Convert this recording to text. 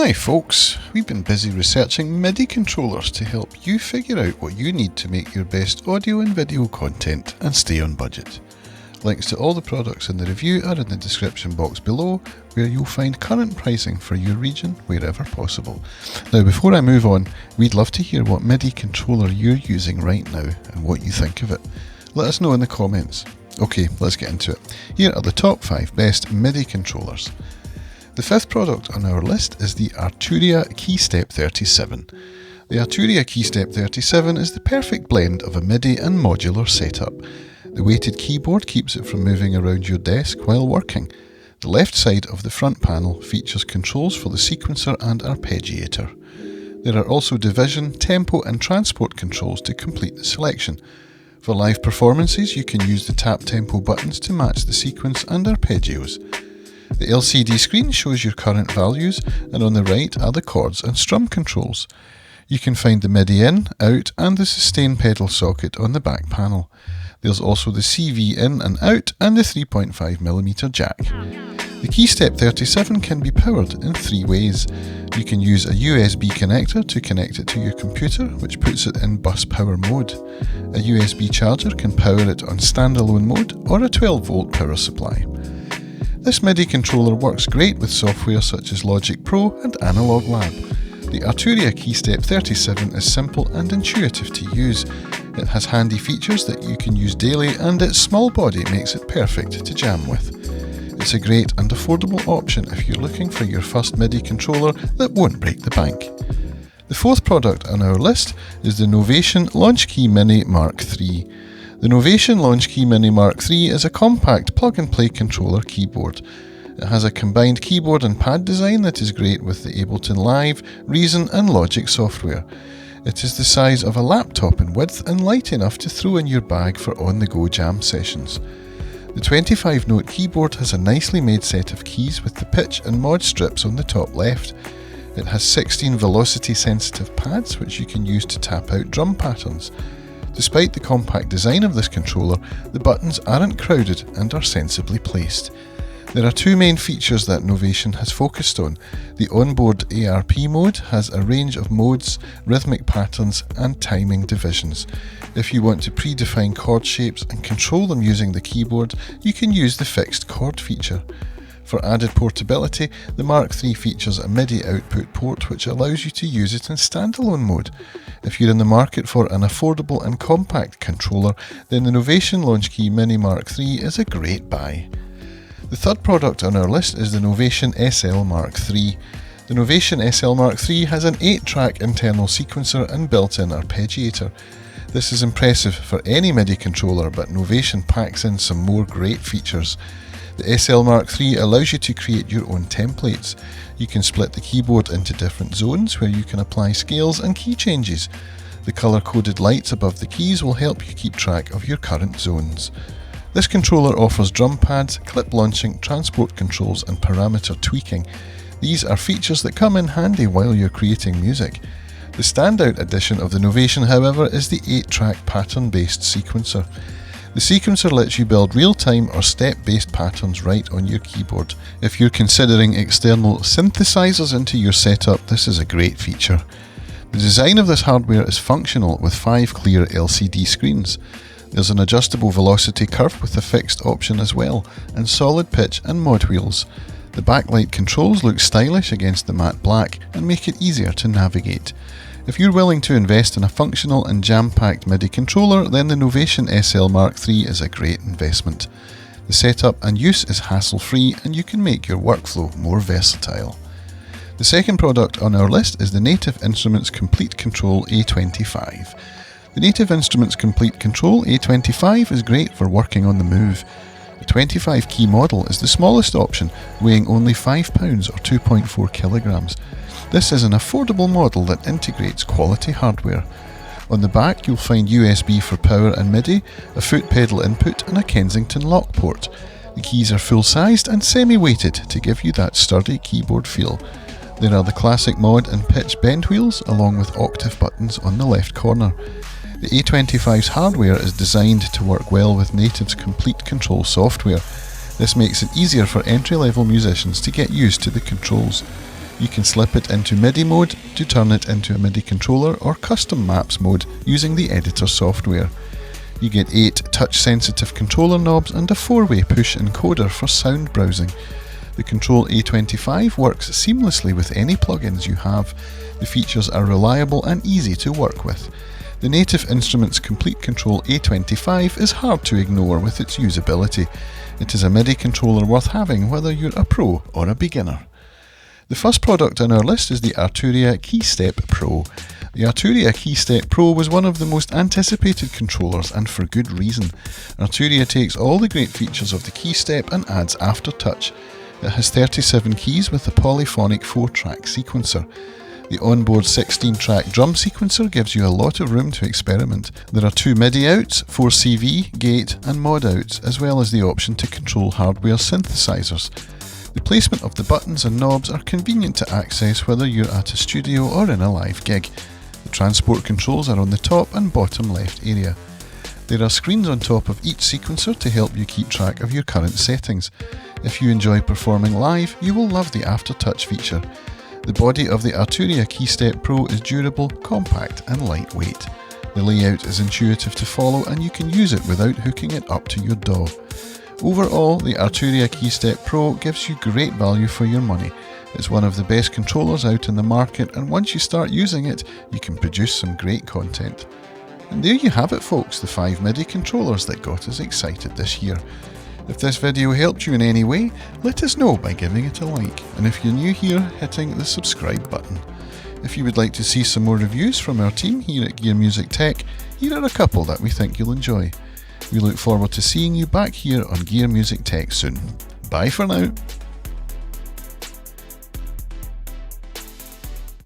Hi folks, we've been busy researching MIDI controllers to help you figure out what you need to make your best audio and video content and stay on budget. Links to all the products in the review are in the description box below, where you'll find current pricing for your region wherever possible. Now before I move on, we'd love to hear what MIDI controller you're using right now and what you think of it. Let us know in the comments. Okay, let's get into it. Here are the top 5 best MIDI controllers. The fifth product on our list is the Arturia Keystep 37. The Arturia Keystep 37 is the perfect blend of a MIDI and modular setup. The weighted keyboard keeps it from moving around your desk while working. The left side of the front panel features controls for the sequencer and arpeggiator. There are also division, tempo and transport controls to complete the selection. For live performances, you can use the tap tempo buttons to match the sequence and arpeggios. The LCD screen shows your current values, and on the right are the chords and strum controls. You can find the MIDI in, out and the sustain pedal socket on the back panel. There's also the CV in and out and the 3.5mm jack. The Keystep 37 can be powered in 3 ways. You can use a USB connector to connect it to your computer, which puts it in bus power mode. A USB charger can power it on standalone mode or a 12-volt power supply. This MIDI controller works great with software such as Logic Pro and Analog Lab. The Arturia Keystep 37 is simple and intuitive to use. It has handy features that you can use daily, and its small body makes it perfect to jam with. It's a great and affordable option if you're looking for your first MIDI controller that won't break the bank. The fourth product on our list is the Novation Launchkey Mini Mark III. The Novation Launchkey Mini Mark III is a compact plug-and-play controller keyboard. It has a combined keyboard and pad design that is great with the Ableton Live, Reason and Logic software. It is the size of a laptop in width and light enough to throw in your bag for on-the-go jam sessions. The 25-note keyboard has a nicely made set of keys with the pitch and mod strips on the top left. It has 16 velocity-sensitive pads which you can use to tap out drum patterns. Despite the compact design of this controller, the buttons aren't crowded and are sensibly placed. There are 2 main features that Novation has focused on. The onboard ARP mode has a range of modes, rhythmic patterns and timing divisions. If you want to predefine chord shapes and control them using the keyboard, you can use the fixed chord feature. For added portability, the Mark III features a MIDI output port which allows you to use it in standalone mode. If you're in the market for an affordable and compact controller, then the Novation Launchkey Mini Mark III is a great buy. The third product on our list is the Novation SL Mk III. The Novation SL Mk III has an 8-track internal sequencer and built-in arpeggiator. This is impressive for any MIDI controller, but Novation packs in some more great features. The SL Mk III allows you to create your own templates. You can split the keyboard into different zones where you can apply scales and key changes. The colour-coded lights above the keys will help you keep track of your current zones. This controller offers drum pads, clip launching, transport controls and parameter tweaking. These are features that come in handy while you're creating music. The standout addition of the Novation, however, is the 8-track pattern-based sequencer. The sequencer lets you build real-time or step-based patterns right on your keyboard. If you're considering external synthesizers into your setup, this is a great feature. The design of this hardware is functional with 5 clear LCD screens. There's an adjustable velocity curve with a fixed option as well, and solid pitch and mod wheels. The backlight controls look stylish against the matte black and make it easier to navigate. If you're willing to invest in a functional and jam-packed MIDI controller, then the Novation SL Mk III is a great investment. The setup and use is hassle-free and you can make your workflow more versatile. The second product on our list is the Native Instruments Komplete Kontrol A25. The Native Instruments Komplete Kontrol A25 is great for working on the move. The 25-key model is the smallest option, weighing only £5 or 2.4 kilograms. This is an affordable model that integrates quality hardware. On the back you'll find USB for power and MIDI, a foot pedal input and a Kensington lock port. The keys are full-sized and semi-weighted to give you that sturdy keyboard feel. There are the classic mod and pitch bend wheels along with octave buttons on the left corner. The A25's hardware is designed to work well with Native's Komplete Kontrol software. This makes it easier for entry-level musicians to get used to the controls. You can slip it into Midi mode to turn it into a Midi controller or custom maps mode using the editor software. You get 8 touch-sensitive controller knobs and a 4-way push encoder for sound browsing. The Kontrol A25 works seamlessly with any plugins you have. The features are reliable and easy to work with. The Native Instruments Komplete Kontrol A25 is hard to ignore with its usability. It is a MIDI controller worth having whether you're a pro or a beginner. The first product on our list is the Arturia Keystep Pro. The Arturia Keystep Pro was one of the most anticipated controllers, and for good reason. Arturia takes all the great features of the Keystep and adds aftertouch. It has 37 keys with a polyphonic 4-track sequencer. The onboard 16-track drum sequencer gives you a lot of room to experiment. There are 2 MIDI outs, 4 CV, gate and mod outs, as well as the option to control hardware synthesizers. The placement of the buttons and knobs are convenient to access whether you're at a studio or in a live gig. The transport controls are on the top and bottom left area. There are screens on top of each sequencer to help you keep track of your current settings. If you enjoy performing live, you will love the aftertouch feature. The body of the Arturia Keystep Pro is durable, compact and lightweight. The layout is intuitive to follow and you can use it without hooking it up to your DAW. Overall, the Arturia Keystep Pro gives you great value for your money. It's one of the best controllers out in the market, and once you start using it, you can produce some great content. And there you have it folks, the 5 MIDI controllers that got us excited this year. If this video helped you in any way, let us know by giving it a like, and if you're new here, hitting the subscribe button. If you would like to see some more reviews from our team here at Gear Music Tech, here are a couple that we think you'll enjoy. We look forward to seeing you back here on Gear Music Tech soon. Bye for now.